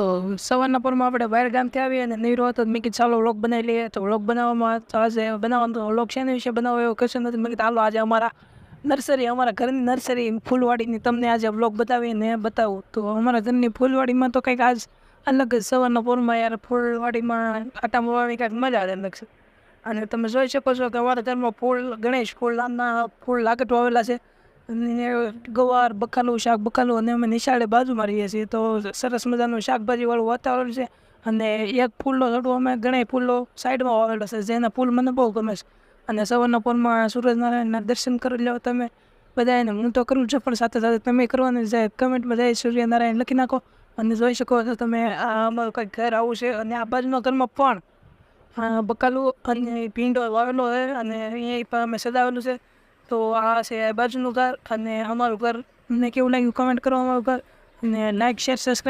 તો સવારના પોરમાં આપણે બહાર ગામથી આવીએ અને નીરો હતો મેં કીધું ચાલો વ્લોગ બનાવી લઈએ. તો વ્લોગ બનાવવામાં તો આજે બનાવવાનો વ્લોગ છે ને વિશે બનાવો એવો કશું નથી. મેં કીધું હાલો આજે અમારા ઘરની નર્સરી ફૂલવાડીની તમને આજે વ્લોગ બતાવીને બતાવું. તો અમારા ઘરની ફૂલવાડીમાં તો કંઈક આજ અલગ જ સવારના પોરમાં યાર ફૂલવાડીમાં આટા મારવાની કંઈક મજા જ અલગ છે. અને તમે જોઈ શકો છો કે અમારા ઘરમાં ફૂલ ગણેશ ફૂલ નાના ફૂલ લાગટ વાવેલા છે. અને ગવાર બકાલું શાક બકાલું અને અમે નિશાળે બાજુમાં રહીએ છીએ તો સરસ મજાનું શાકભાજીવાળું વાતાવરણ છે. અને એક ફૂલનો છોડવો અમે ઘણા ફૂલો સાઈડમાં વાવેલો છે જેના ફૂલ મને બહુ ગમે છે. અને સવારના પોરમાં સૂર્યનારાયણના દર્શન કરી લો તમે બધાને. હું તો કરું છું પણ સાથે સાથે તમે કરવાની જાય કમેન્ટમાં જાય સૂર્યનારાયણ લખી નાખો. અને જોઈ શકો છો તમે આ અમારું કંઈક ઘર આવું છે. અને આ બાજુના ઘરમાં પણ બકાલું અને ભીંડો વાવેલો છે અને અહીંયા પણ અમે સજાવેલું છે. તો આ છે બાજુનું ઘર અને અમારું ઘર. મને કેવું લાગ્યું કમેન્ટ કરો અમારું ઘર અને લાઇક શેર સબસ્ક્રાઈબ